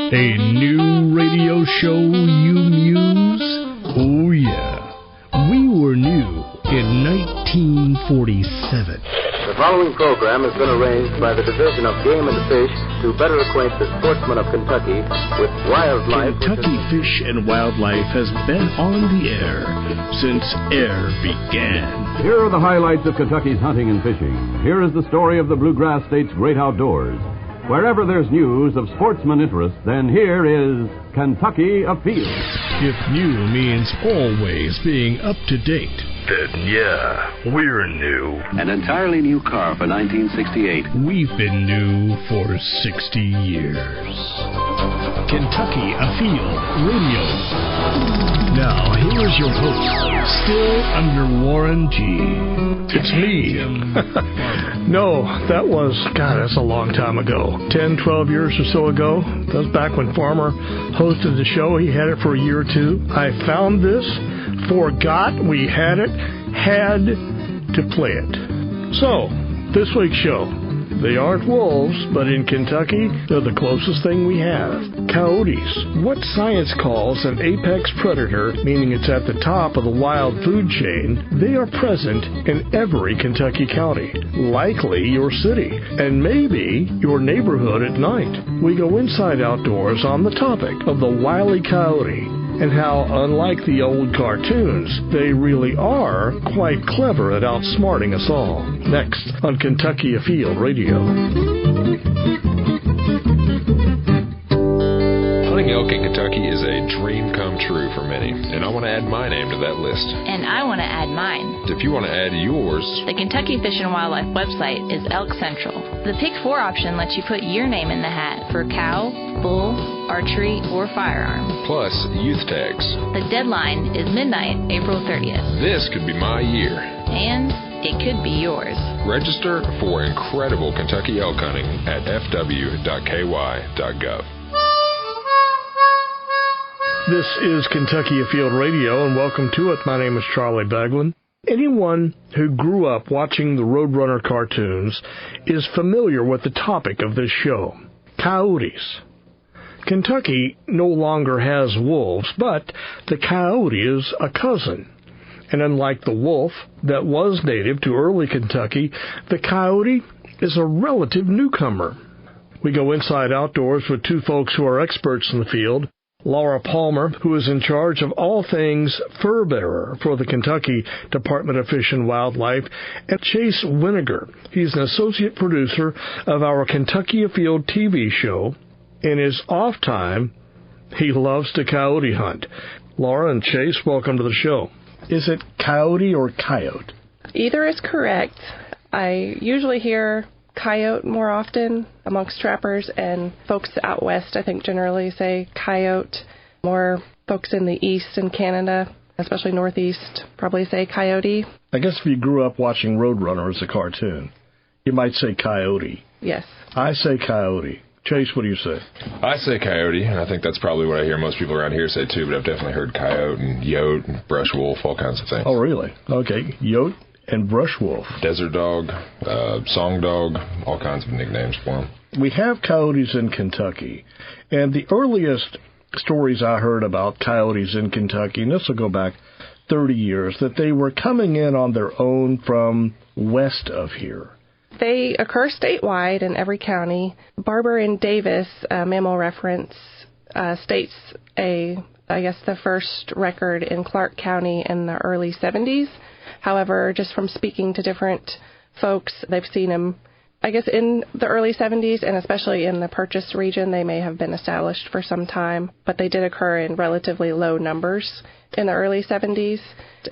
A new radio show you muse? Oh yeah, we were new in 1947. The following program has been arranged by the Division of Game and Fish to better acquaint the sportsmen of Kentucky with wildlife. Kentucky Fish and Wildlife has been on the air since air began. Here are the highlights of Kentucky's hunting and fishing. Here is the story of the Bluegrass State's great outdoors. Wherever there's news of sportsman interest, then here is Kentucky Afield. If new means always being up to date, then yeah, we're new. An entirely new car for 1968. We've been new for 60 years. Kentucky Afield Radio. Now, here's your host, still under warranty. It's me. No, that's a long time ago. 10, 12 years or so ago. That was back when Farmer hosted the show. He had it for a year or two. I found this, forgot we had it, had to play it. So, this week's show. They aren't wolves, but in Kentucky, they're the closest thing we have. Coyotes. What science calls an apex predator, meaning it's at the top of the wild food chain, they are present in every Kentucky county, likely your city, and maybe your neighborhood at night. We go inside outdoors on the topic of the wily coyote, and how, unlike the old cartoons, they really are quite clever at outsmarting us all. Next on Kentucky Afield Radio. Hunting elk in Kentucky is a dream come true for many, and I want to add my name to that list. And I want to add mine. If you want to add yours, the Kentucky Fish and Wildlife website is Elk Central. The Pick 4 option lets you put your name in the hat for cow, bull, archery, or firearm. Plus youth tags. The deadline is midnight, April 30th. This could be my year. And it could be yours. Register for incredible Kentucky elk hunting at fw.ky.gov. This is Kentucky Afield Radio, and welcome to it. My name is Charlie Baglan. Anyone who grew up watching the Roadrunner cartoons is familiar with the topic of this show, coyotes. Kentucky no longer has wolves, but the coyote is a cousin. And unlike the wolf that was native to early Kentucky, the coyote is a relative newcomer. We go inside outdoors with two folks who are experts in the field. Laura Palmer, who is in charge of all things fur bearer for the Kentucky Department of Fish and Wildlife, and Chase Winiger. He's an associate producer of our Kentucky Afield TV show. In his off time, he loves to coyote hunt. Laura and Chase, welcome to the show. Is it coyote or coyote? Either is correct. I usually hear coyote more often amongst trappers, and folks out west, I think, generally say coyote. More folks in the east in Canada, especially northeast, probably say coyote. I guess if you grew up watching Roadrunner as a cartoon, you might say coyote. Yes. I say coyote. Chase, what do you say? I say coyote, and I think that's probably what I hear most people around here say too, but I've definitely heard coyote and yote and brush wolf, all kinds of things. Oh, really? Okay. Yote and brush wolf. Desert dog, song dog, all kinds of nicknames for them. We have coyotes in Kentucky, and the earliest stories I heard about coyotes in Kentucky, and this will go back 30 years, that they were coming in on their own from west of here. They occur statewide in every county. Barber and Davis mammal reference states the first record in Clark County in the early 70s. However, just from speaking to different folks, they've seen them, I guess, in the early 70s, and especially in the Purchase region, they may have been established for some time, but they did occur in relatively low numbers in the early 70s,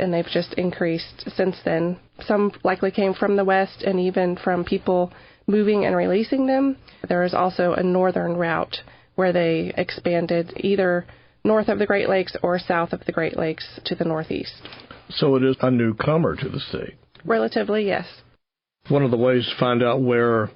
and they've just increased since then. Some likely came from the west, and even from people moving and releasing them. There is also a northern route where they expanded either north of the Great Lakes or south of the Great Lakes to the northeast. So it is a newcomer to the state. Relatively, yes. One of the ways to find out where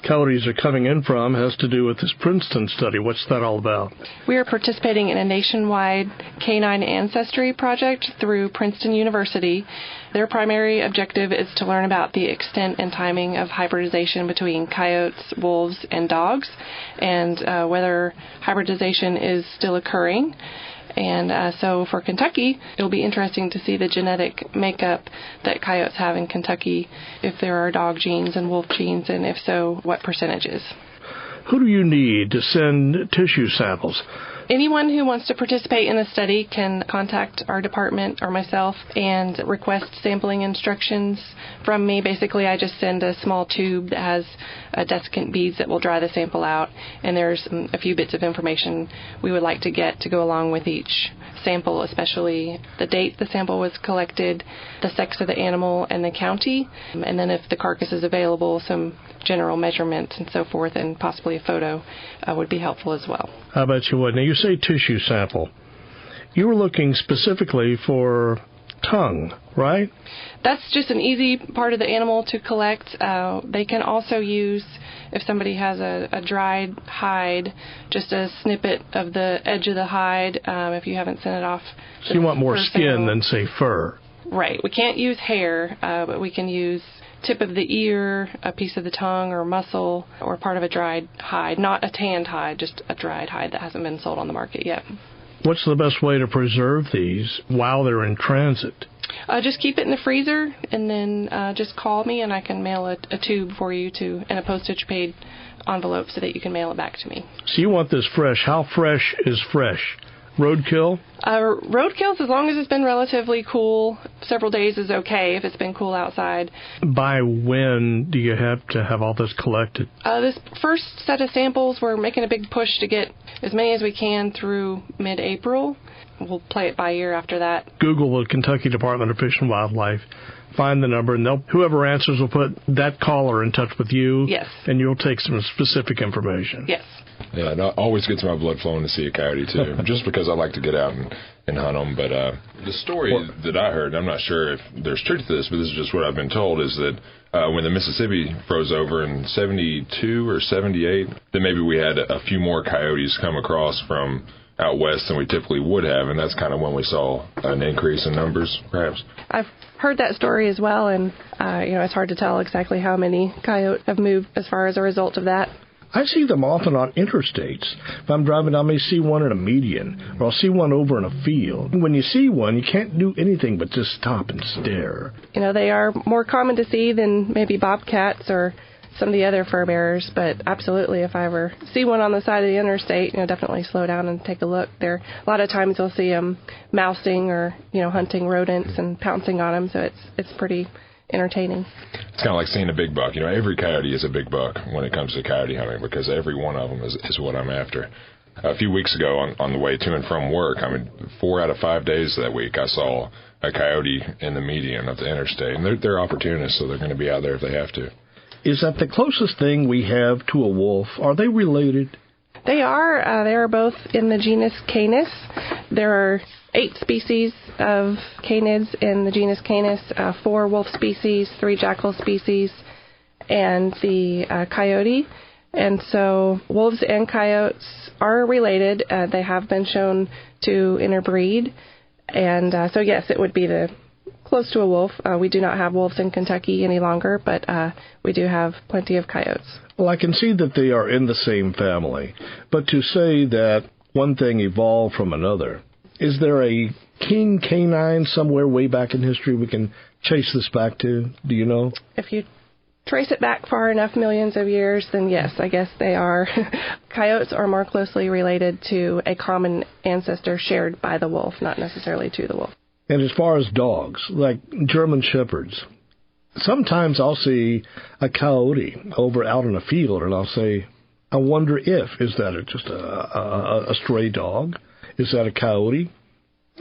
coyotes are coming in from has to do with this Princeton study. What's that all about? We are participating in a nationwide canine ancestry project through Princeton University. Their primary objective is to learn about the extent and timing of hybridization between coyotes, wolves, and dogs, and whether hybridization is still occurring. And so for Kentucky, it'll be interesting to see the genetic makeup that coyotes have in Kentucky, if there are dog genes and wolf genes, and if so, what percentages. Who do you need to send tissue samples? Anyone who wants to participate in the study can contact our department or myself and request sampling instructions from me. Basically, I just send a small tube that has desiccant beads that will dry the sample out, and there's a few bits of information we would like to get to go along with each sample, especially the date the sample was collected, the sex of the animal, and the county, and then if the carcass is available, some general measurements and so forth, and possibly a photo would be helpful as well. How about you, Wood? Now, you say tissue sample. You were looking specifically for tongue, right? That's just an easy part of the animal to collect. They can also use, if somebody has a dried hide, just a snippet of the edge of the hide, if you haven't sent it off. So you want more skin than, say, fur. Right. We can't use hair, but we can use tip of the ear, a piece of the tongue or muscle, or part of a dried hide. Not a tanned hide, just a dried hide that hasn't been sold on the market yet. What's the best way to preserve these while they're in transit? Just keep it in the freezer, and then just call me, and I can mail a tube for you in a postage-paid envelope so that you can mail it back to me. So you want this fresh. How fresh is fresh? Roadkill? Roadkill, as long as it's been relatively cool. Several days is okay if it's been cool outside. By when do you have to have all this collected? This first set of samples, we're making a big push to get as many as we can through mid-April. We'll play it by ear after that. Google the Kentucky Department of Fish and Wildlife. Find the number, and whoever answers will put that caller in touch with you. Yes. And you'll take some specific information. Yes. Yeah, it always gets my blood flowing to see a coyote, too, just because I like to get out and hunt them. But the story that I heard, I'm not sure if there's truth to this, but this is just what I've been told, is that when the Mississippi froze over in 72 or 78, then maybe we had a few more coyotes come across from out west than we typically would have, and that's kind of when we saw an increase in numbers, perhaps. I've heard that story as well, and it's hard to tell exactly how many coyotes have moved as far as a result of that. I see them often on interstates. If I'm driving, I may see one in a median, or I'll see one over in a field. When you see one, you can't do anything but just stop and stare. They are more common to see than maybe bobcats or some of the other fur bearers, but absolutely, if I ever see one on the side of the interstate, definitely slow down and take a look. A lot of times you'll see them mousing or, hunting rodents and pouncing on them, so it's pretty entertaining. It's kind of like seeing a big buck. Every coyote is a big buck when it comes to coyote hunting, because every one of them is what I'm after. A few weeks ago on the way to and from work, 4 out of 5 days that week, I saw a coyote in the median of the interstate, and they're opportunists, so they're going to be out there if they have to. Is that the closest thing we have to a wolf? Are they related? They are. They are both in the genus Canis. There are 8 species of canids in the genus Canis, 4 wolf species, 3 jackal species, and the coyote. And so wolves and coyotes are related. They have been shown to interbreed. And so, yes, it would be close to a wolf. We do not have wolves in Kentucky any longer, but we do have plenty of coyotes. Well, I can see that they are in the same family. But to say that one thing evolved from another, is there a king canine somewhere way back in history we can chase this back to? Do you know? If you trace it back far enough, millions of years, then yes, I guess they are. Coyotes are more closely related to a common ancestor shared by the wolf, not necessarily to the wolf. And as far as dogs, like German Shepherds, sometimes I'll see a coyote over out in a field, and I'll say, I wonder if, is that just a stray dog? Is that a coyote?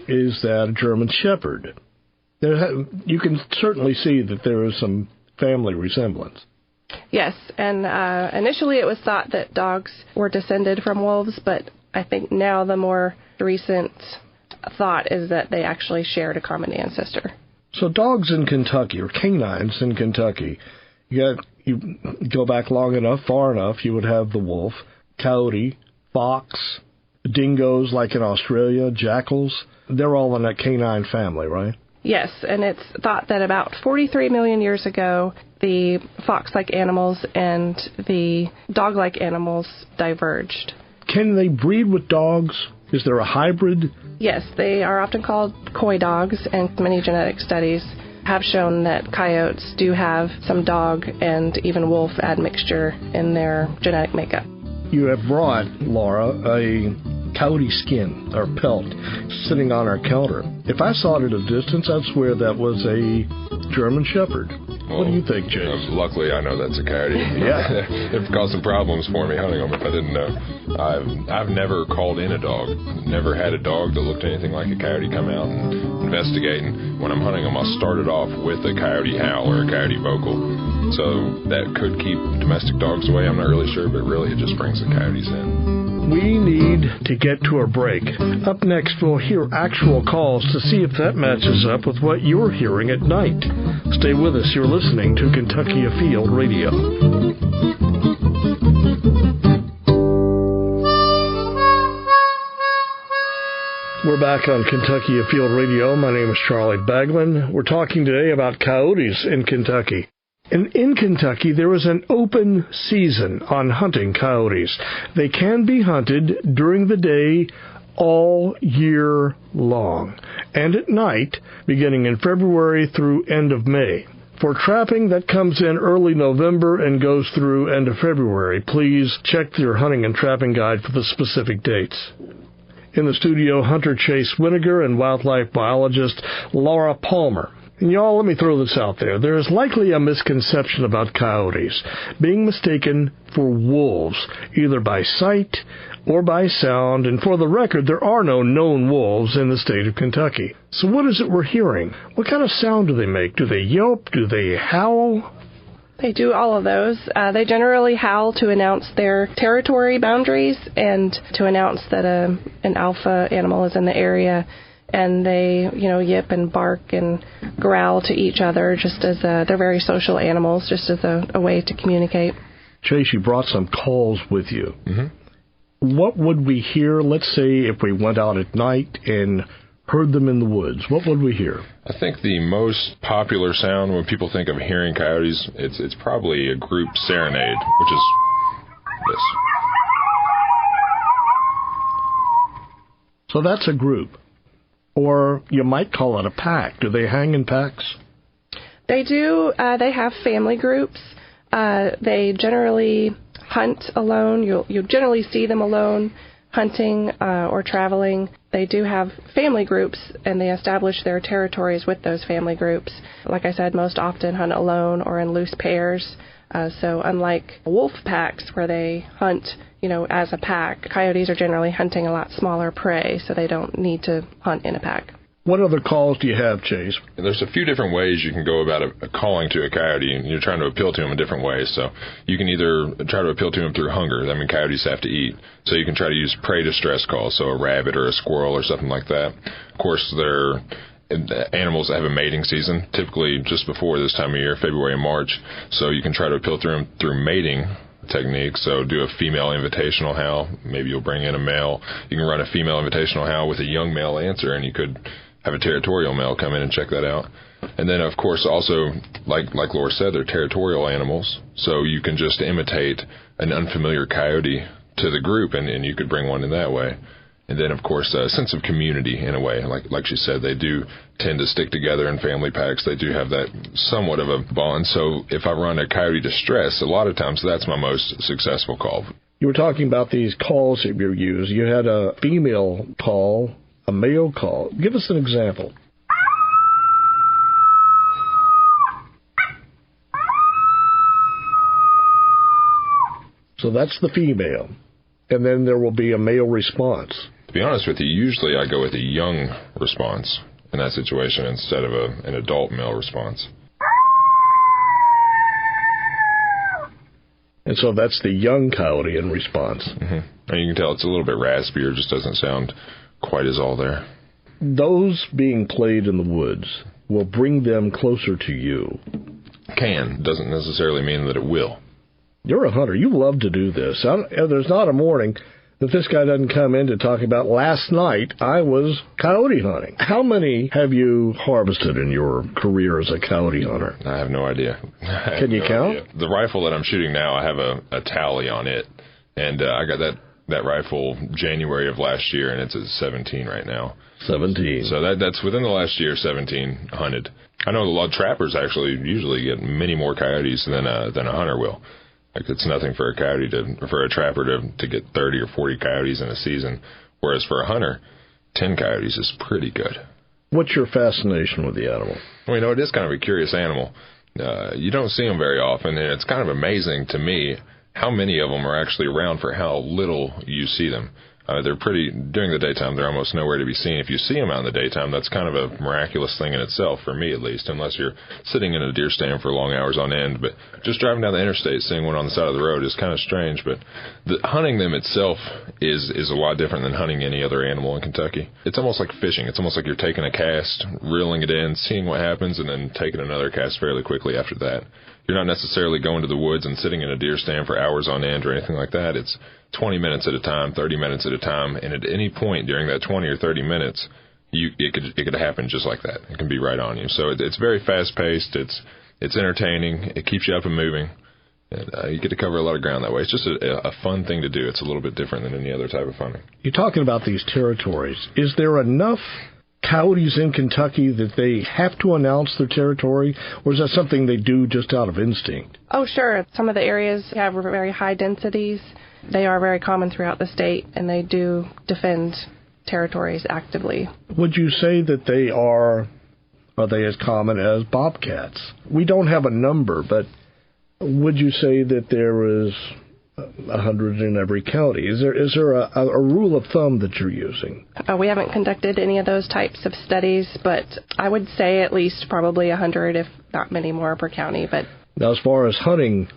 Is that a German Shepherd? You can certainly see that there is some family resemblance. Yes, and initially it was thought that dogs were descended from wolves, but I think now the more recent thought is that they actually shared a common ancestor. So dogs in Kentucky, or canines in Kentucky, You go back far enough, you would have the wolf, coyote, fox, dingoes like in Australia, jackals. They're all in that canine family, right? Yes, and it's thought that about 43 million years ago, the fox-like animals and the dog-like animals diverged. Can they breed with dogs? Is there a hybrid? Yes, they are often called coy dogs, and many genetic studies have shown that coyotes do have some dog and even wolf admixture in their genetic makeup. You have brought, Laura, a coyote skin or pelt sitting on our counter. If I saw it at a distance, I'd swear that was a German Shepherd. What do you think, Chase? Luckily, I know that's a coyote. Yeah. It caused some problems for me hunting them if I didn't know. I've never called in a dog. Never had a dog that looked anything like a coyote come out and investigate. And when I'm hunting them, I'll start it off with a coyote howl or a coyote vocal. So that could keep domestic dogs away. I'm not really sure, but really it just brings the coyotes in. We need to get to a break. Up next, we'll hear actual calls to see if that matches up with what you're hearing at night. Stay with us. You're listening to Kentucky Afield Radio. We're back on Kentucky Afield Radio. My name is Charlie Baglan. We're talking today about coyotes in Kentucky. And in Kentucky, there is an open season on hunting coyotes. They can be hunted during the day all year long, and at night, beginning in February through end of May. For trapping, that comes in early November and goes through end of February. Please check your hunting and trapping guide for the specific dates. In the studio, hunter Chase Winiger and wildlife biologist Laura Palmer. And y'all, let me throw this out there. There is likely a misconception about coyotes being mistaken for wolves, either by sight or by sound. And for the record, there are no known wolves in the state of Kentucky. So what is it we're hearing? What kind of sound do they make? Do they yelp? Do they howl? They do all of those. They generally howl to announce their territory boundaries and to announce that an alpha animal is in the area. And they, yip and bark and growl to each other just as they're very social animals, just as a way to communicate. Chase, you brought some calls with you. Mm-hmm. What would we hear, let's say, if we went out at night and heard them in the woods? What would we hear? I think the most popular sound when people think of hearing coyotes, it's probably a group serenade, which is this. So that's a group. Or you might call it a pack. Do they hang in packs? They do. They have family groups. They generally hunt alone. You'll generally see them alone hunting or traveling. They do have family groups, and they establish their territories with those family groups. Like I said, most often hunt alone or in loose pairs. So unlike wolf packs where they hunt, as a pack, coyotes are generally hunting a lot smaller prey, so they don't need to hunt in a pack. What other calls do you have, Chase? There's a few different ways you can go about calling to a coyote, and you're trying to appeal to them in different ways. So you can either try to appeal to them through hunger. I mean, coyotes have to eat. So you can try to use prey distress calls, so a rabbit or a squirrel or something like that. Of course, they're animals that have a mating season, typically just before this time of year, February and March. So you can try to appeal to them through mating techniques. So do a female invitational howl. Maybe you'll bring in a male. You can run a female invitational howl with a young male answer, and you could have a territorial male come in and check that out. And then, of course, also, like Laura said, they're territorial animals. So you can just imitate an unfamiliar coyote to the group, and you could bring one in that way. And then, of course, a sense of community in a way. Like she said, they do tend to stick together in family packs. They do have that somewhat of a bond. So if I run a coyote distress, a lot of times that's my most successful call. You were talking about these calls that you use. You had a female call, a male call. Give us an example. So that's the female. And then there will be a male response. To be honest with you, usually I go with a young response in that situation instead of an adult male response. And so that's the young coyote in response. Mm-hmm. And you can tell it's a little bit raspier, just doesn't sound quite as all there. Those being played in the woods will bring them closer to you. can doesn't necessarily mean that it will. You're a hunter. You love to do this. There's not a morning that this guy doesn't come in to talk about, last night I was coyote hunting. How many have you harvested in your career as a coyote hunter? I have no idea. Can you count? Idea. The rifle that I'm shooting now, I have a tally on it, and I got that rifle January of last year, and it's at 17 right now. 17. So that's within the last year, 17 hunted. I know a lot of trappers actually usually get many more coyotes than a hunter will. Like, it's nothing for a trapper to get 30 or 40 coyotes in a season, whereas for a hunter, 10 coyotes is pretty good. What's your fascination with the animal? Well, it is kind of a curious animal. You don't see them very often, and it's kind of amazing to me how many of them are actually around for how little you see them. They're during the daytime, they're almost nowhere to be seen. If you see them out in the daytime, that's kind of a miraculous thing in itself, for me at least, unless you're sitting in a deer stand for long hours on end. But just driving down the interstate, seeing one on the side of the road is kind of strange. But hunting them itself is a lot different than hunting any other animal in Kentucky. It's almost like fishing. It's almost like you're taking a cast, reeling it in, seeing what happens, and then taking another cast fairly quickly after that. You're not necessarily going to the woods and sitting in a deer stand for hours on end or anything like that. It's 20 minutes at a time, 30 minutes at a time, and at any point during that 20 or 30 minutes, it could happen just like that. It can be right on you. So it's very fast-paced. It's entertaining. It keeps you up and moving. And you get to cover a lot of ground that way. It's just a fun thing to do. It's a little bit different than any other type of hunting. You're talking about these territories. Is there enough coyotes in Kentucky that they have to announce their territory, or is that something they do just out of instinct? Oh, sure. Some of the areas have very high densities. They are very common throughout the state, and they do defend territories actively. Would you say that are they as common as bobcats? We don't have a number, but would you say that there is 100 in every county? Is there a rule of thumb that you're using? We haven't conducted any of those types of studies, but I would say at least probably 100, if not many more per county. But now, as far as hunting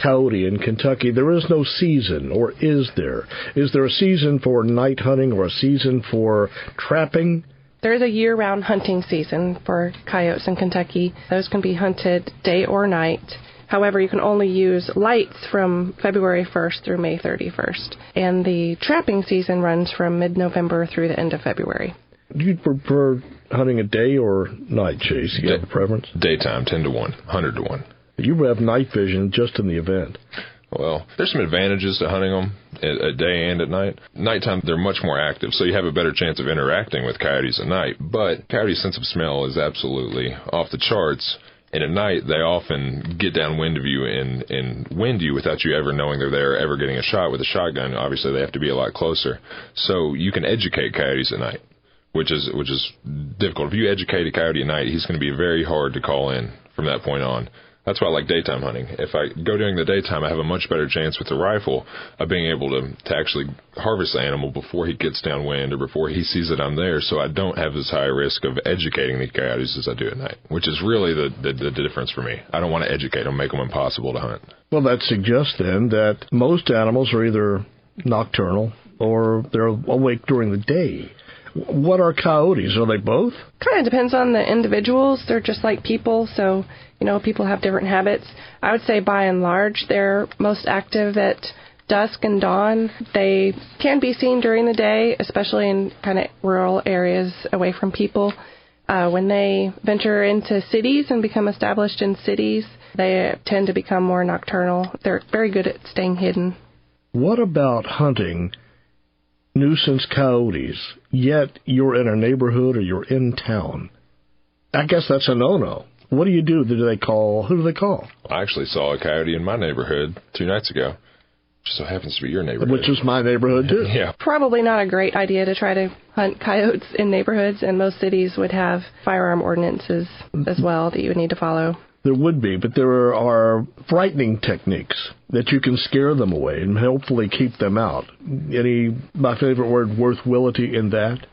coyote in Kentucky, there is no season, or is there? Is there a season for night hunting or a season for trapping? There is a year-round hunting season for coyotes in Kentucky. Those can be hunted day or night. However, you can only use lights from February 1st through May 31st. And the trapping season runs from mid-November through the end of February. Do you prefer hunting a day or night, Chase? Do you have a preference? Daytime, 10 to 1, 100 to 1. You have night vision just in the event. Well, there's some advantages to hunting them at day and at night. Nighttime, they're much more active, so you have a better chance of interacting with coyotes at night. But coyotes' sense of smell is absolutely off the charts. And at night, they often get downwind of you and wind you without you ever knowing they're there, ever getting a shot with a shotgun. Obviously, they have to be a lot closer. So you can educate coyotes at night, which is difficult. If you educate a coyote at night, he's going to be very hard to call in from that point on. That's why I like daytime hunting. If I go during the daytime, I have a much better chance with the rifle of being able to actually harvest the animal before he gets downwind or before he sees that I'm there, so I don't have as high a risk of educating the coyotes as I do at night, which is really the difference for me. I don't want to educate them, make them impossible to hunt. Well, that suggests then that most animals are either nocturnal or they're awake during the day. What are coyotes? Are they both? Kind of depends on the individuals. They're just like people, so, people have different habits. I would say by and large they're most active at dusk and dawn. They can be seen during the day, especially in kind of rural areas away from people. When they venture into cities and become established in cities, they tend to become more nocturnal. They're very good at staying hidden. What about hunting nuisance coyotes, yet you're in a neighborhood or you're in town? I guess that's a no-no. What do you do? Who do they call? I actually saw a coyote in my neighborhood 2 nights ago, which so happens to be your neighborhood. Which is my neighborhood, too. Yeah. Probably not a great idea to try to hunt coyotes in neighborhoods, and most cities would have firearm ordinances as well that you would need to follow. There would be, but there are frightening techniques that you can scare them away and hopefully keep them out. My favorite word, worthwhility in that?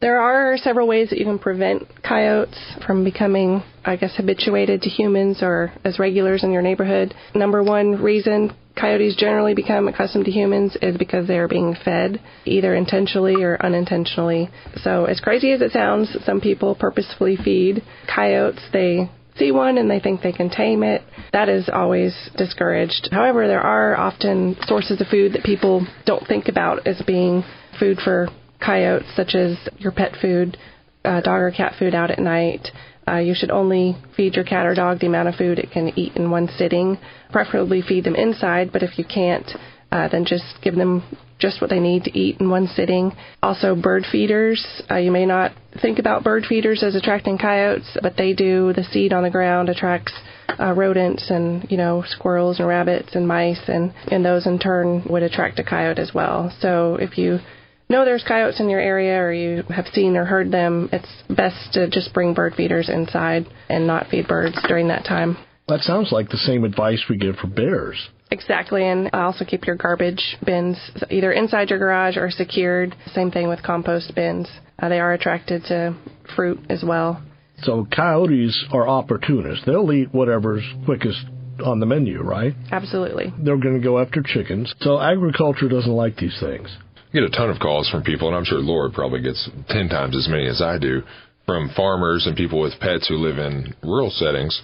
There are several ways that you can prevent coyotes from becoming, habituated to humans or as regulars in your neighborhood. Number one reason coyotes generally become accustomed to humans is because they are being fed, either intentionally or unintentionally. So as crazy as it sounds, some people purposefully feed coyotes. They see one and they think they can tame it. That is always discouraged. However, there are often sources of food that people don't think about as being food for coyotes, such as your pet food, dog or cat food out at night. You should only feed your cat or dog the amount of food it can eat in one sitting. Preferably feed them inside, but if you can't, then just give them just what they need to eat in one sitting. Also, bird feeders. You may not think about bird feeders as attracting coyotes, but they do. The seed on the ground attracts rodents and, squirrels and rabbits and mice, and those in turn would attract a coyote as well. So if you know there's coyotes in your area or you have seen or heard them, it's best to just bring bird feeders inside and not feed birds during that time. That sounds like the same advice we give for bears. Exactly, and also keep your garbage bins either inside your garage or secured. Same thing with compost bins. They are attracted to fruit as well. So coyotes are opportunists. They'll eat whatever's quickest on the menu, right? Absolutely. They're going to go after chickens. So agriculture doesn't like these things. I get a ton of calls from people, and I'm sure Laura probably gets 10 times as many as I do, from farmers and people with pets who live in rural settings.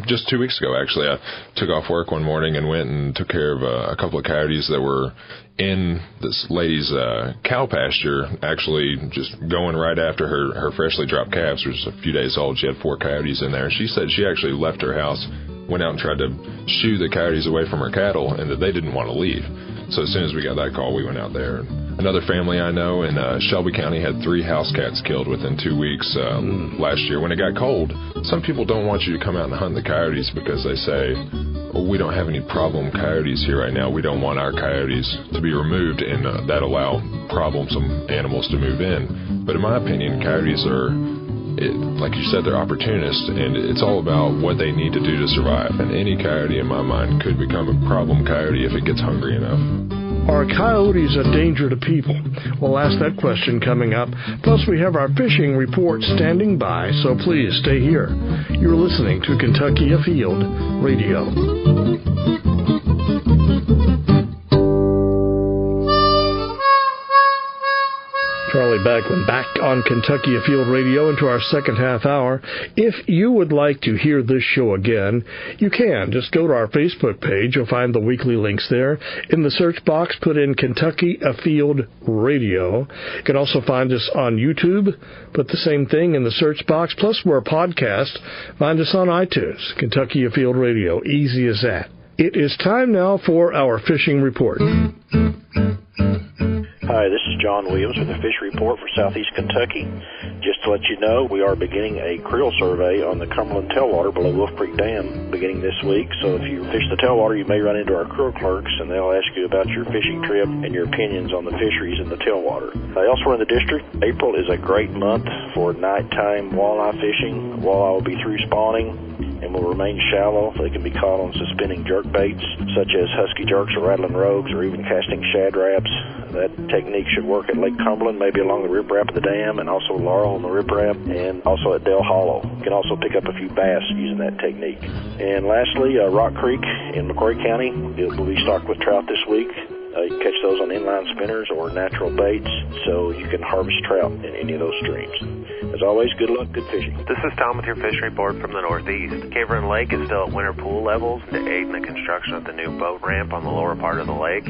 Just 2 weeks ago, actually, I took off work one morning and went and took care of a couple of coyotes that were in this lady's cow pasture, actually just going right after her freshly dropped calves, which was a few days old. She had 4 coyotes in there. She said she actually left her house, went out and tried to shoo the coyotes away from her cattle, and that they didn't want to leave. So as soon as we got that call, we went out there. Another family I know in Shelby County had 3 house cats killed within 2 weeks last year. When it got cold, some people don't want you to come out and hunt the coyotes because they say, we don't have any problem coyotes here right now. We don't want our coyotes to be removed, and that allow problemsome animals to move in. But in my opinion, coyotes are, like you said, they're opportunists, and it's all about what they need to do to survive. And any coyote, in my mind, could become a problem coyote if it gets hungry enough. Are coyotes a danger to people? We'll ask that question coming up. Plus, we have our fishing report standing by, so please stay here. You're listening to Kentucky Afield Radio. Charlie Baglan back on Kentucky Afield Radio into our second half hour. If you would like to hear this show again, you can. Just go to our Facebook page. You'll find the weekly links there. In the search box, put in Kentucky Afield Radio. You can also find us on YouTube. Put the same thing in the search box. Plus, we're a podcast. Find us on iTunes. Kentucky Afield Radio. Easy as that. It is time now for our fishing report. Hi, this is John Williams with the Fish Report for Southeast Kentucky. Just to let you know, we are beginning a creel survey on the Cumberland tailwater below Wolf Creek Dam beginning this week. So if you fish the tailwater, you may run into our creel clerks, and they'll ask you about your fishing trip and your opinions on the fisheries in the tailwater. Elsewhere in the district, April is a great month for nighttime walleye fishing. Walleye will be through spawning and will remain shallow. They can be caught on suspending jerk baits, such as husky jerks or rattling rogues, or even casting shad raps. That technique should work at Lake Cumberland, maybe along the riprap of the dam, and also Laurel on the riprap, and also at Dell Hollow. You can also pick up a few bass using that technique. And lastly, Rock Creek in McCoy County, it will be stocked with trout this week. You can catch those on inline spinners or natural baits, so you can harvest trout in any of those streams. As always, good luck, good fishing. This is Tom with your fishing report from the Northeast. Caverin Lake is still at winter pool levels to aid in the construction of the new boat ramp on the lower part of the lake.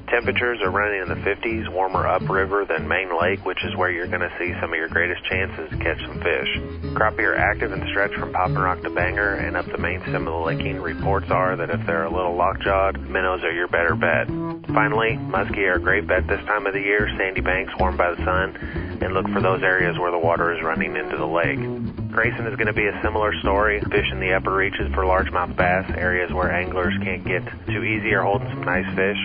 Temperatures are running in the 50s, warmer upriver than Main Lake, which is where you're going to see some of your greatest chances to catch some fish. Crappie are active and stretch from Poppin' Rock to Banger and up the main stem of the laking. Reports are that if they're a little lockjawed, minnows are your better bet. Finally, muskie are a great bet this time of the year. Sandy banks warmed by the sun, and look for those areas where the water is running into the lake. Grayson is going to be a similar story. Fish in the upper reaches for largemouth bass, areas where anglers can't get too easy or holding some nice fish.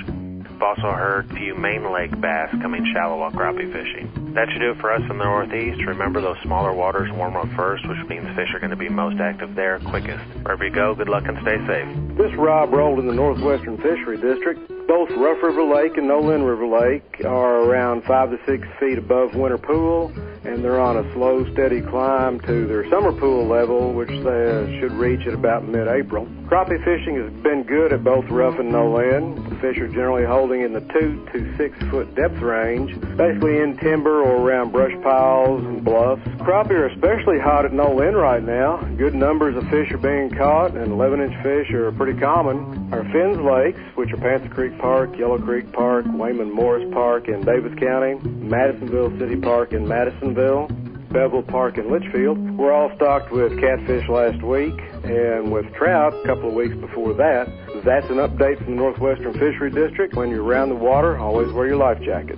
I've also heard a few Main Lake bass coming shallow while crappie fishing. That should do it for us in the Northeast. Remember, those smaller waters warm up first, which means fish are going to be most active there quickest. Wherever you go, good luck and stay safe. This is Rob Roll in the Northwestern Fishery District. Both Rough River Lake and Nolin River Lake are around 5 to 6 feet above winter pool, and they're on a slow, steady climb to their summer pool level, which they should reach at about mid-April. Crappie fishing has been good at both Rough and Nolin. The fish are generally holding in the 2 to 6 foot depth range, basically in timber or around brush piles and bluffs. Crappie are especially hot at Nolin right now. Good numbers of fish are being caught, and 11-inch fish are pretty common. Our Finns Lakes, which are Panther Creek Park, Yellow Creek Park, Wayman Morris Park in Davis County, Madisonville City Park in Madisonville, Bevel Park in Litchfield, were all stocked with catfish last week, and with trout a couple of weeks before that. That's an update from the Northwestern Fishery District. When you're around the water, always wear your life jacket.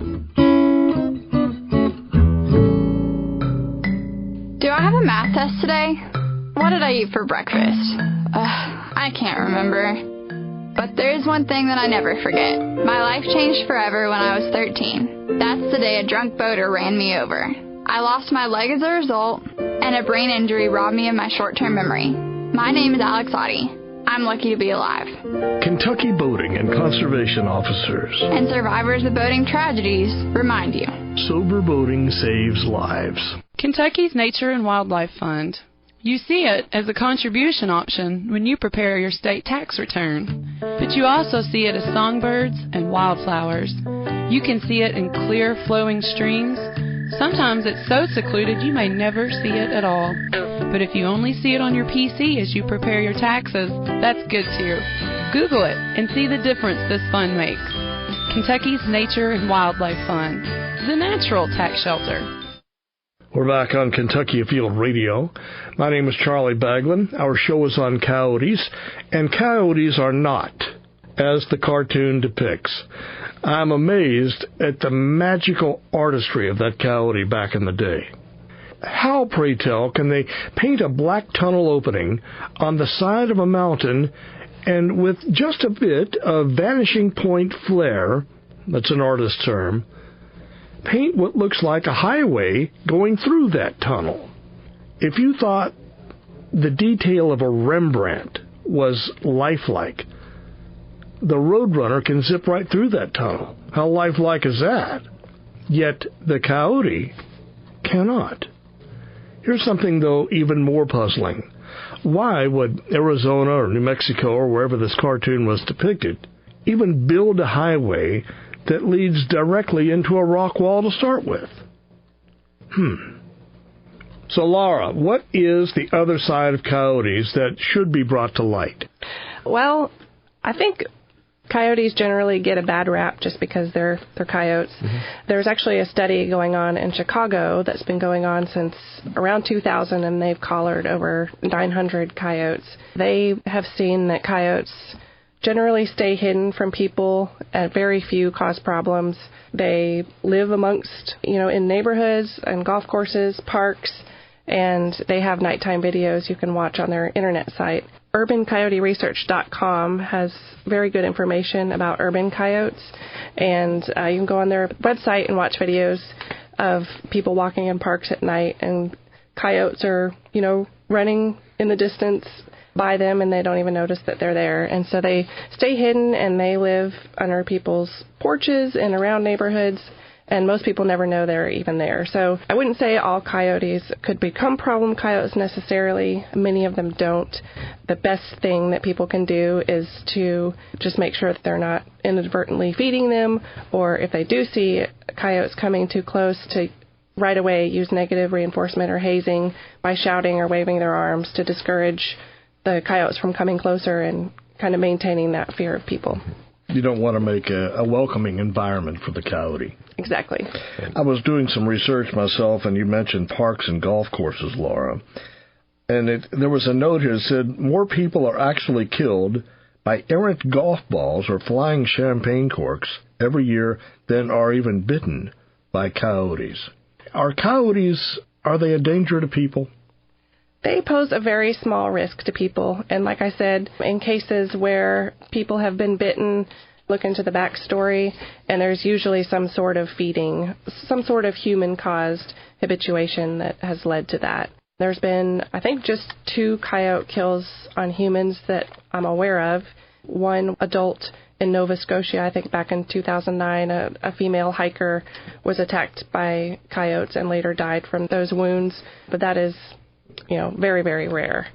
Do I have a math test today? What did I eat for breakfast? I can't remember. But there's one thing that I never forget. My life changed forever when I was 13. That's the day a drunk boater ran me over. I lost my leg as a result, and a brain injury robbed me of my short-term memory. My name is Alex Oddie. I'm lucky to be alive. Kentucky boating and conservation officers and survivors of boating tragedies remind you. Sober boating saves lives. Kentucky's Nature and Wildlife Fund. You see it as a contribution option when you prepare your state tax return. But you also see it as songbirds and wildflowers. You can see it in clear, flowing streams. Sometimes it's so secluded you may never see it at all. But if you only see it on your PC as you prepare your taxes, that's good too. Google it and see the difference this fund makes. Kentucky's Nature and Wildlife Fund, the natural tax shelter. We're back on Kentucky Afield Radio. My name is Charlie Baglan. Our show is on coyotes, and coyotes are not as the cartoon depicts. I'm amazed at the magical artistry of that coyote back in the day. How, pray tell, can they paint a black tunnel opening on the side of a mountain and with just a bit of vanishing point flare, that's an artist's term, paint what looks like a highway going through that tunnel? If you thought the detail of a Rembrandt was lifelike, the Roadrunner can zip right through that tunnel. How lifelike is that? Yet the coyote cannot. Here's something, though, even more puzzling. Why would Arizona or New Mexico or wherever this cartoon was depicted even build a highway that leads directly into a rock wall to start with? So, Laura, what is the other side of coyotes that should be brought to light? Well, I think coyotes generally get a bad rap just because they're coyotes. Mm-hmm. There's actually a study going on in Chicago that's been going on since around 2000, and they've collared over 900 coyotes. They have seen that coyotes generally stay hidden from people, and very few cause problems. They live amongst, in neighborhoods and golf courses, parks, and they have nighttime videos you can watch on their internet site. UrbanCoyoteResearch.com has very good information about urban coyotes, and you can go on their website and watch videos of people walking in parks at night, and coyotes are, running in the distance by them, and they don't even notice that they're there. And so they stay hidden, and they live under people's porches and around neighborhoods, and most people never know they're even there. So I wouldn't say all coyotes could become problem coyotes necessarily. Many of them don't. The best thing that people can do is to just make sure that they're not inadvertently feeding them, or if they do see coyotes coming too close, to right away use negative reinforcement or hazing by shouting or waving their arms to discourage the coyotes from coming closer and kind of maintaining that fear of people. You don't want to make a welcoming environment for the coyote. Exactly. I was doing some research myself, and you mentioned parks and golf courses, Laura. And there was a note here that said more people are actually killed by errant golf balls or flying champagne corks every year than are even bitten by coyotes. Are coyotes, are they a danger to people? They pose a very small risk to people. And like I said, in cases where people have been bitten, look into the backstory, and there's usually some sort of feeding, some sort of human-caused habituation that has led to that. There's been, I think, just 2 coyote kills on humans that I'm aware of. One adult in Nova Scotia, I think back in 2009, a female hiker was attacked by coyotes and later died from those wounds. But that is, very, very rare.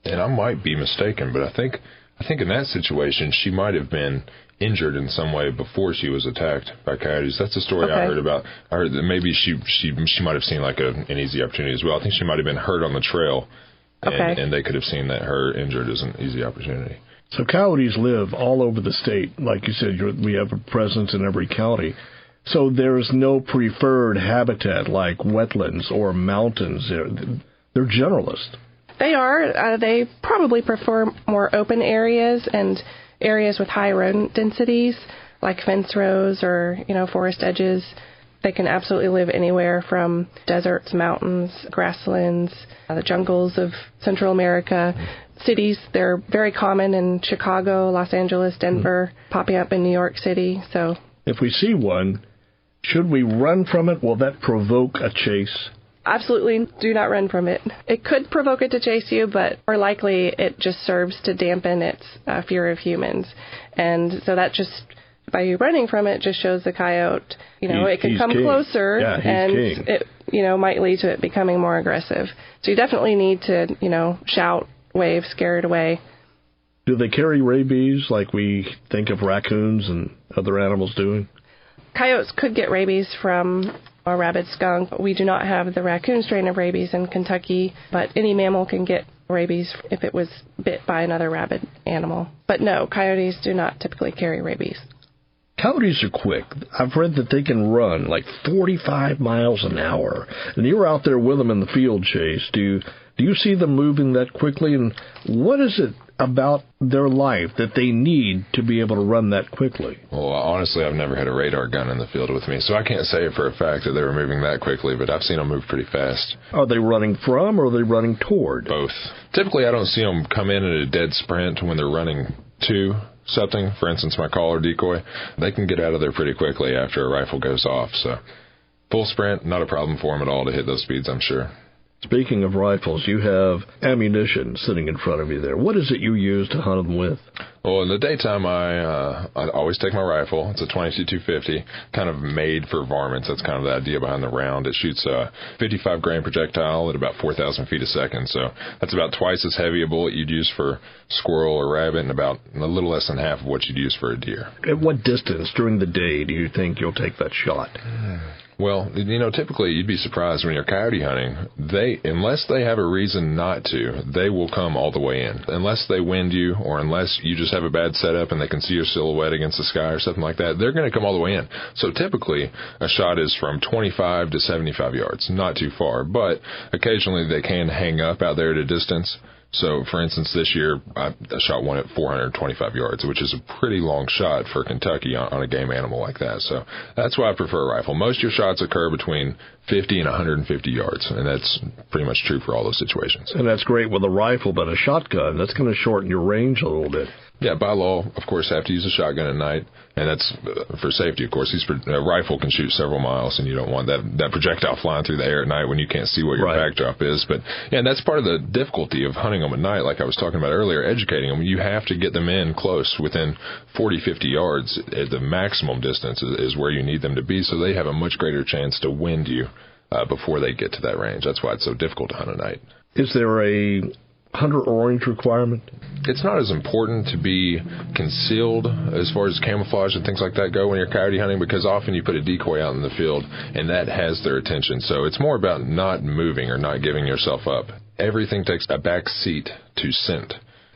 And I might be mistaken, but I think in that situation she might have been injured in some way before she was attacked by coyotes. That's the story I heard about. I heard that maybe she might have seen like an easy opportunity as well. I think she might have been hurt on the trail, and they could have seen that her injured as an easy opportunity. So coyotes live all over the state. Like you said, we have a presence in every county. So there's no preferred habitat like wetlands or mountains. They're generalists. They are. They probably prefer more open areas and areas with high rodent densities, like fence rows or, forest edges. They can absolutely live anywhere from deserts, mountains, grasslands, the jungles of Central America. Cities, they're very common in Chicago, Los Angeles, Denver, popping up in New York City. So, if we see one, should we run from it? Will that provoke a chase? Absolutely do not run from it. It could provoke it to chase you, but more likely it just serves to dampen its fear of humans. And so that just, by you running from it, just shows the coyote, it can come closer, and it, might lead to it becoming more aggressive. So you definitely need to, shout, wave, scare it away. Do they carry rabies like we think of raccoons and other animals doing? Coyotes could get rabies from a rabid skunk. We do not have the raccoon strain of rabies in Kentucky, but any mammal can get rabies if it was bit by another rabid animal. But no, coyotes do not typically carry rabies. Coyotes are quick. I've read that they can run like 45 miles an hour. And you're out there with them in the field chase. Do you see them moving that quickly? And what is it about their life that they need to be able to run that quickly? Well, honestly, I've never had a radar gun in the field with me, so I can't say for a fact that they were moving that quickly, but I've seen them move pretty fast. Are they running from, or are they running toward? Both. Typically, I don't see them come in at a dead sprint when they're running to something. For instance, my caller decoy, they can get out of there pretty quickly after a rifle goes off, so full sprint, not a problem for them at all to hit those speeds, I'm sure. Speaking of rifles, you have ammunition sitting in front of you there. What is it you use to hunt them with? Well, in the daytime, I always take my rifle. It's a 22-250, kind of made for varmints. That's kind of the idea behind the round. It shoots a 55-grain projectile at about 4,000 feet a second. So that's about twice as heavy a bullet you'd use for squirrel or rabbit and about a little less than half of what you'd use for a deer. At what distance during the day do you think you'll take that shot? Well, typically you'd be surprised when you're coyote hunting. Unless they have a reason not to, they will come all the way in. Unless they wind you or unless you just have a bad setup and they can see your silhouette against the sky or something like that, they're going to come all the way in. So typically a shot is from 25 to 75 yards, not too far. But occasionally they can hang up out there at a distance. So, for instance, this year I shot one at 425 yards, which is a pretty long shot for Kentucky on a game animal like that. So that's why I prefer a rifle. Most of your shots occur between 50 and 150 yards, and that's pretty much true for all those situations. And that's great with a rifle, but a shotgun, that's going to shorten your range a little bit. Yeah, by law, of course, have to use a shotgun at night, and that's for safety, of course. A rifle can shoot several miles, and you don't want that projectile flying through the air at night when you can't see what your backdrop is. But yeah, and that's part of the difficulty of hunting them at night, like I was talking about earlier, educating them. You have to get them in close, within 40, 50 yards. At the maximum distance is where you need them to be, so they have a much greater chance to wind you before they get to that range. That's why it's so difficult to hunt at night. Is there a hunter orange requirement? It's not as important to be concealed as far as camouflage and things like that go when you're coyote hunting, because often you put a decoy out in the field and that has their attention. So it's more about not moving or not giving yourself up. Everything takes a back seat to scent.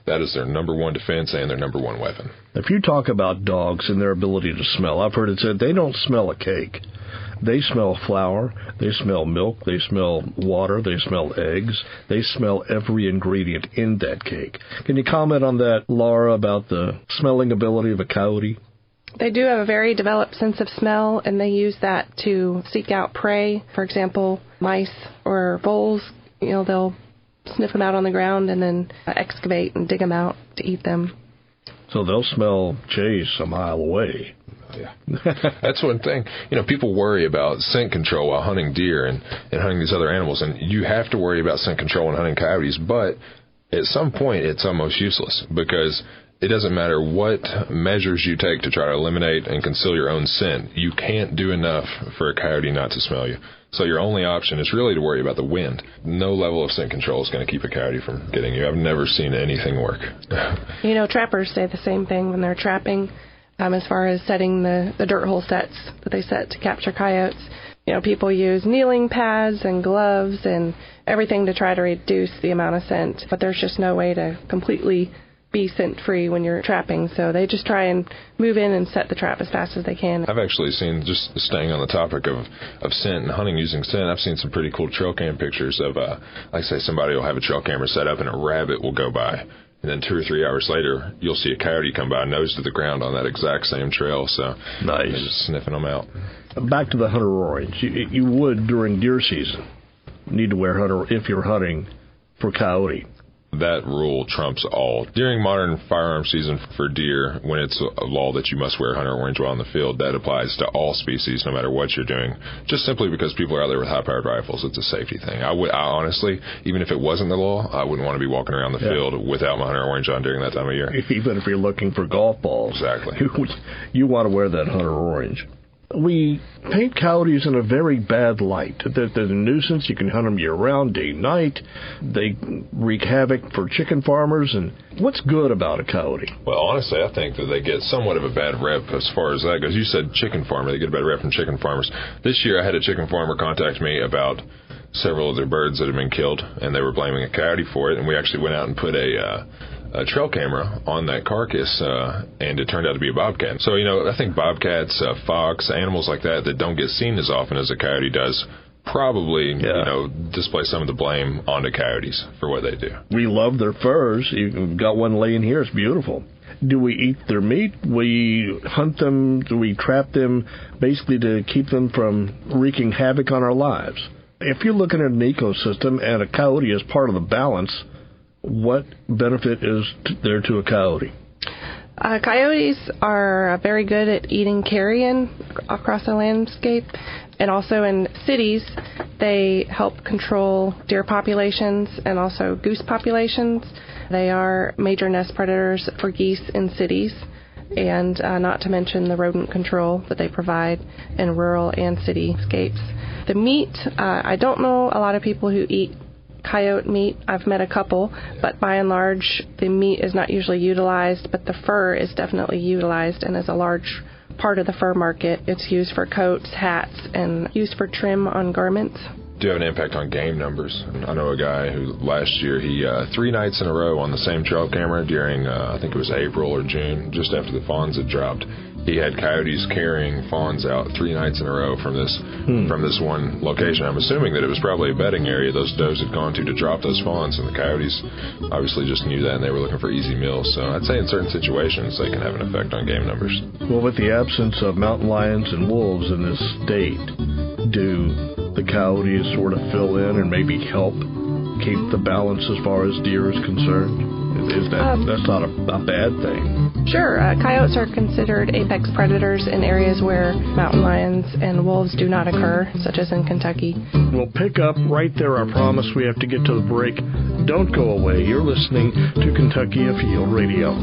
That is their number one defense and their number one weapon. If you talk about dogs and their ability to smell, I've heard it said they don't smell a cake. They smell flour, they smell milk, they smell water, they smell eggs, they smell every ingredient in that cake. Can you comment on that, Laura, about the smelling ability of a coyote? They do have a very developed sense of smell, and they use that to seek out prey. For example, mice or voles, they'll sniff them out on the ground and then excavate and dig them out to eat them. So they'll smell chase a mile away. Yeah. That's one thing. People worry about scent control while hunting deer and hunting these other animals, and you have to worry about scent control when hunting coyotes, but at some point it's almost useless, because it doesn't matter what measures you take to try to eliminate and conceal your own scent. You can't do enough for a coyote not to smell you. So your only option is really to worry about the wind. No level of scent control is going to keep a coyote from getting you. I've never seen anything work. Trappers say the same thing when they're trapping, as far as setting the dirt hole sets that they set to capture coyotes. People use kneeling pads and gloves and everything to try to reduce the amount of scent, but there's just no way to completely be scent-free when you're trapping, so they just try and move in and set the trap as fast as they can. I've actually seen, just staying on the topic of scent and hunting using scent, I've seen some pretty cool trail cam pictures of, like say somebody will have a trail camera set up and a rabbit will go by, and then 2 or 3 hours later, you'll see a coyote come by, nose to the ground on that exact same trail, so nice. They're just sniffing them out. Back to the hunter orange. You would, during deer season, need to wear hunter if you're hunting for coyote. That rule trumps all. During modern firearm season for deer, when it's a law that you must wear hunter orange while in the field, that applies to all species, no matter what you're doing, just simply because people are out there with high-powered rifles. It's a safety thing. I honestly, even if it wasn't the law, I wouldn't want to be walking around the field without my hunter orange on during that time of year. Even if you're looking for golf balls. Exactly. You want to wear that hunter orange. We paint coyotes in a very bad light. They're a nuisance. You can hunt them year-round, day, night. They wreak havoc for chicken farmers. And what's good about a coyote? Well, honestly, I think that they get somewhat of a bad rep as far as that goes. You said chicken farmer. They get a bad rep from chicken farmers. This year I had a chicken farmer contact me about several of their birds that had been killed, and they were blaming a coyote for it. And we actually went out and put a trail camera on that carcass, and it turned out to be a bobcat. So, I think bobcats, fox, animals like that don't get seen as often as a coyote does, probably, display some of the blame onto coyotes for what they do. We love their furs. You've got one laying here. It's beautiful. Do we eat their meat? We hunt them? Do we trap them basically to keep them from wreaking havoc on our lives? If you're looking at an ecosystem and a coyote is part of the balance, what benefit is there to a coyote? Coyotes are very good at eating carrion across the landscape, and also in cities they help control deer populations and also goose populations. They are major nest predators for geese in cities, and not to mention the rodent control that they provide in rural and cityscapes. The meat, I don't know a lot of people who eat coyote meat. I've met a couple, but by and large, the meat is not usually utilized, but the fur is definitely utilized and is a large part of the fur market. It's used for coats, hats, and used for trim on garments. Do have an impact on game numbers. I know a guy who last year, he 3 nights in a row on the same trail camera during, I think it was April or June, just after the fawns had dropped. He had coyotes carrying fawns out 3 nights in a row from this one location. I'm assuming that it was probably a bedding area those does had gone to drop those fawns, and the coyotes obviously just knew that, and they were looking for easy meals. So I'd say in certain situations they can have an effect on game numbers. Well, with the absence of mountain lions and wolves in this state, do the coyotes sort of fill in and maybe help keep the balance as far as deer is concerned? That's not a bad thing. Sure. Coyotes are considered apex predators in areas where mountain lions and wolves do not occur, such as in Kentucky. We'll pick up right there. I promise we have to get to the break. Don't go away. You're listening to Kentucky Afield Radio.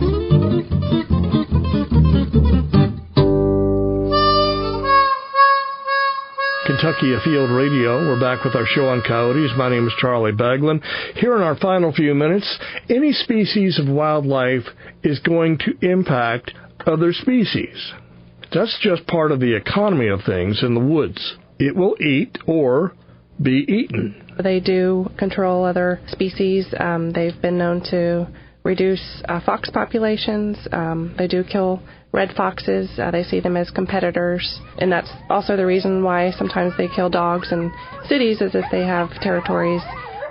Kentucky Afield Radio. We're back with our show on coyotes. My name is Charlie Baglan. Here in our final few minutes, any species of wildlife is going to impact other species. That's just part of the economy of things in the woods. It will eat or be eaten. They do control other species. They've been known to reduce fox populations. They do kill red foxes. They see them as competitors, and that's also the reason why sometimes they kill dogs in cities, is if they have territories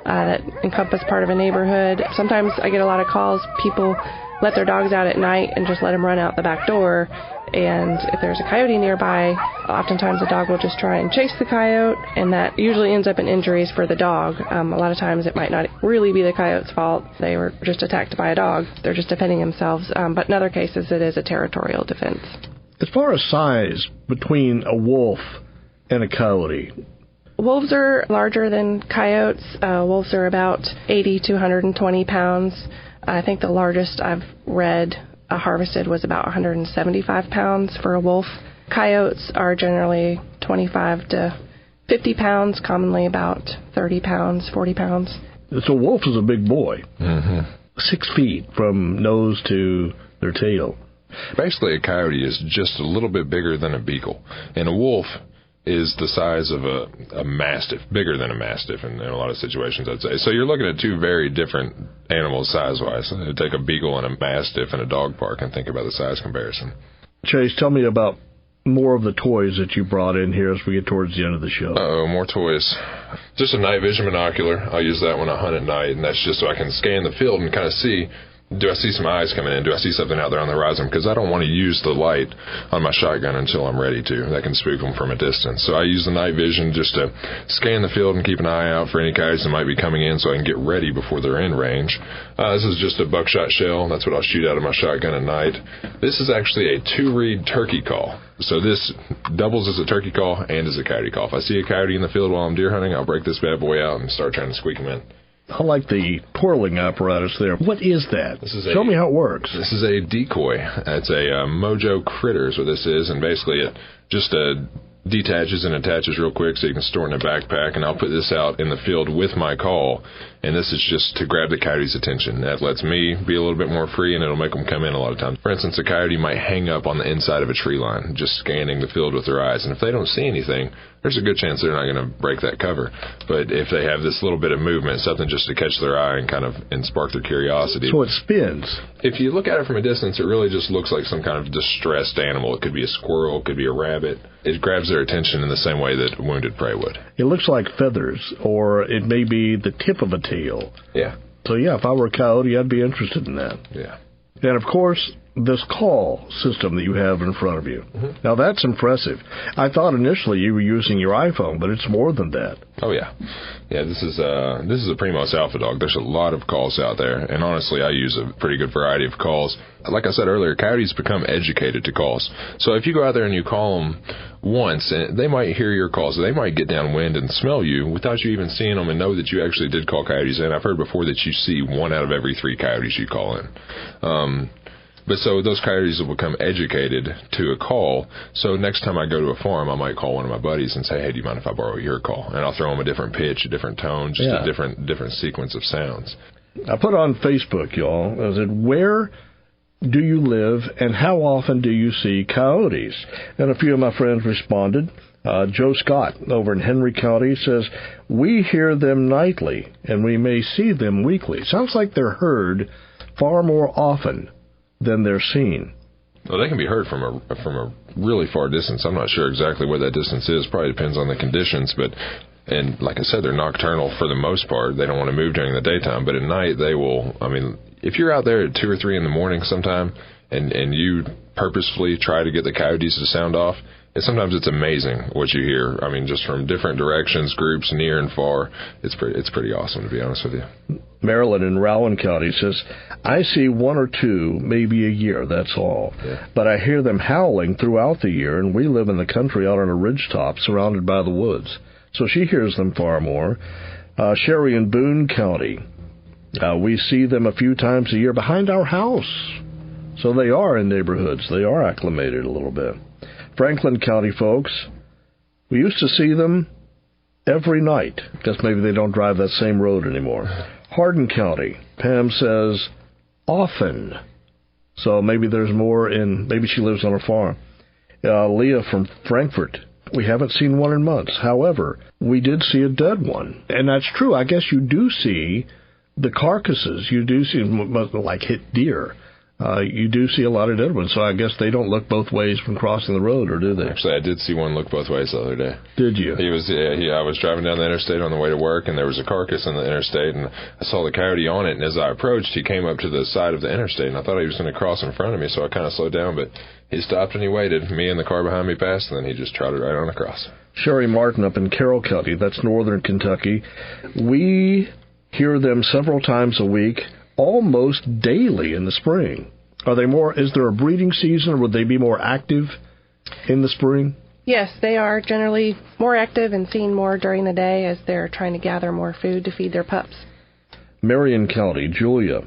that encompass part of a neighborhood. Sometimes I get a lot of calls. People let their dogs out at night and just let them run out the back door, and if there's a coyote nearby, oftentimes the dog will just try and chase the coyote, and that usually ends up in injuries for the dog. A lot of times it might not really be the coyote's fault. They were just attacked by a dog. They're just defending themselves. But in other cases, it is a territorial defense. As far as size between a wolf and a coyote, wolves are larger than coyotes. Wolves are about 80 to 120 pounds. I think the largest I've read harvested was about 175 pounds for a wolf. Coyotes are generally 25 to 50 pounds, commonly about 30 pounds, 40 pounds. So a wolf is a big boy. Mm-hmm. 6 feet from nose to their tail. Basically, a coyote is just a little bit bigger than a beagle. And a wolf is the size of a mastiff, bigger than a mastiff in a lot of situations, I'd say. So you're looking at two very different animals size-wise. Take a beagle and a mastiff in a dog park and think about the size comparison. Chase, tell me about more of the toys that you brought in here as we get towards the end of the show. More toys. Just a night vision binocular. I'll use that when I hunt at night, and that's just so I can scan the field and kind of see, do I see some eyes coming in? Do I see something out there on the horizon? Because I don't want to use the light on my shotgun until I'm ready to. That can spook them from a distance. So I use the night vision just to scan the field and keep an eye out for any coyotes that might be coming in so I can get ready before they're in range. This is just a buckshot shell. That's what I'll shoot out of my shotgun at night. This is actually a 2-reed turkey call. So this doubles as a turkey call and as a coyote call. If I see a coyote in the field while I'm deer hunting, I'll break this bad boy out and start trying to squeak him in. I like the twirling apparatus there. What is that? Tell me how it works. This is a decoy. It's a Mojo Critter is what this is, and basically it just detaches and attaches real quick so you can store it in a backpack, and I'll put this out in the field with my call, and this is just to grab the coyote's attention. That lets me be a little bit more free, and it'll make them come in a lot of times. For instance, a coyote might hang up on the inside of a tree line, just scanning the field with their eyes, and if they don't see anything, there's a good chance they're not going to break that cover. But if they have this little bit of movement, something just to catch their eye and spark their curiosity. So it spins. If you look at it from a distance, it really just looks like some kind of distressed animal. It could be a squirrel, it could be a rabbit. It grabs their attention in the same way that wounded prey would. It looks like feathers, or it may be the tip of a tail. Yeah. So yeah, if I were a coyote, I'd be interested in that. Yeah. And of course, this call system that you have in front of you. Mm-hmm. Now that's impressive. I thought initially you were using your iPhone, but it's more than that. Oh yeah. Yeah, this is a Primos Alpha Dog. There's a lot of calls out there, and honestly I use a pretty good variety of calls. Like I said earlier, coyotes become educated to calls. So if you go out there and you call them once, and they might hear your calls, they might get downwind and smell you without you even seeing them and know that you actually did call coyotes in. I've heard before that you see 1 out of every 3 coyotes you call in. But so those coyotes will become educated to a call. So next time I go to a farm, I might call one of my buddies and say, hey, do you mind if I borrow your call? And I'll throw them a different pitch, a different tone, just a different sequence of sounds. I put on Facebook, y'all, I said, where do you live and how often do you see coyotes? And a few of my friends responded. Joe Scott over in Henry County says, we hear them nightly and we may see them weekly. Sounds like they're heard far more often than they're seen. Well, they can be heard from a really far distance. I'm not sure exactly where that distance is. Probably depends on the conditions, and like I said, they're nocturnal for the most part. They don't want to move during the daytime, but at night they will. I mean, if you're out there at 2 or 3 in the morning sometime, and you purposefully try to get the coyotes to sound off, sometimes it's amazing what you hear. I mean, just from different directions, groups near and far. It's pretty awesome, to be honest with you. Marilyn in Rowan County says, I see 1 or 2, maybe a year, that's all. Yeah. But I hear them howling throughout the year, and we live in the country out on a ridgetop surrounded by the woods. So she hears them far more. Sherry in Boone County, we see them a few times a year behind our house. So they are in neighborhoods. They are acclimated a little bit. Franklin County folks, we used to see them every night. Guess maybe they don't drive that same road anymore. Hardin County, Pam says, often. So maybe there's more maybe she lives on a farm. Leah from Frankfort, we haven't seen one in months. However, we did see a dead one. And that's true. I guess you do see the carcasses. You do see, like hit deer. You do see a lot of dead ones, so I guess they don't look both ways from crossing the road, or do they? Actually, I did see one look both ways the other day. Did you? I was driving down the interstate on the way to work, and there was a carcass on the interstate, and I saw the coyote on it, and as I approached, he came up to the side of the interstate, and I thought he was going to cross in front of me, so I kind of slowed down, but he stopped and he waited. Me and the car behind me passed, and then he just trotted right on across. Sherry Martin up in Carroll County, that's northern Kentucky. We hear them several times a week, almost daily in the spring. Is there a breeding season, or would they be more active in the spring? Yes, they are generally more active and seen more during the day as they're trying to gather more food to feed their pups. Marion County, Julia.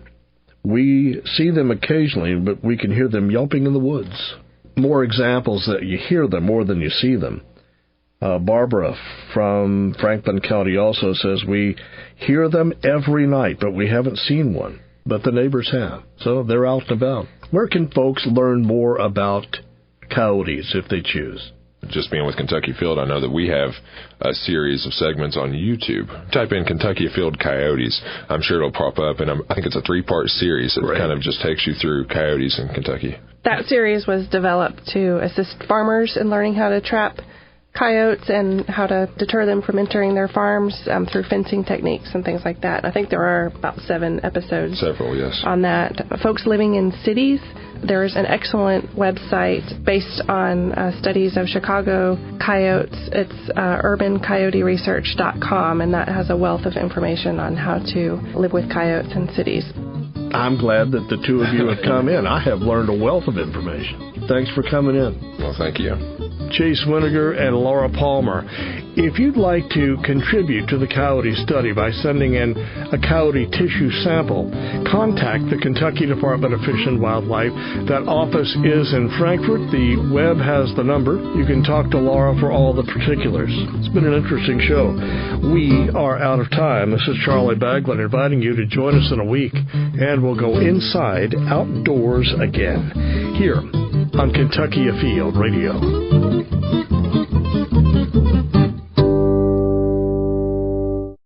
We see them occasionally, but we can hear them yelping in the woods. More examples that you hear them more than you see them. Barbara from Franklin County also says, we hear them every night, but we haven't seen one. But the neighbors have, so they're out and about. Where can folks learn more about coyotes if they choose? Just being with Kentucky Afield, I know that we have a series of segments on YouTube. Type in Kentucky Afield Coyotes. I'm sure it'll pop up, and I think it's a 3-part series that kind of just takes you through coyotes in Kentucky. That series was developed to assist farmers in learning how to trap coyotes and how to deter them from entering their farms through fencing techniques and things like that. I think there are about 7 episodes on that. Folks living in cities, there's an excellent website based on studies of Chicago coyotes. It's urbancoyoteresearch.com, and that has a wealth of information on how to live with coyotes in cities. I'm glad that the two of you have come in. I have learned a wealth of information. Thanks for coming in. Well, thank you. Chase Winiger and Laura Palmer. If you'd like to contribute to the coyote study by sending in a coyote tissue sample, contact the Kentucky Department of Fish and Wildlife. That office is in Frankfort. The web has the number. You can talk to Laura for all the particulars. It's been an interesting show. We are out of time. This is Charlie Baglan inviting you to join us in a week, and we'll go inside outdoors again here on Kentucky Afield Radio.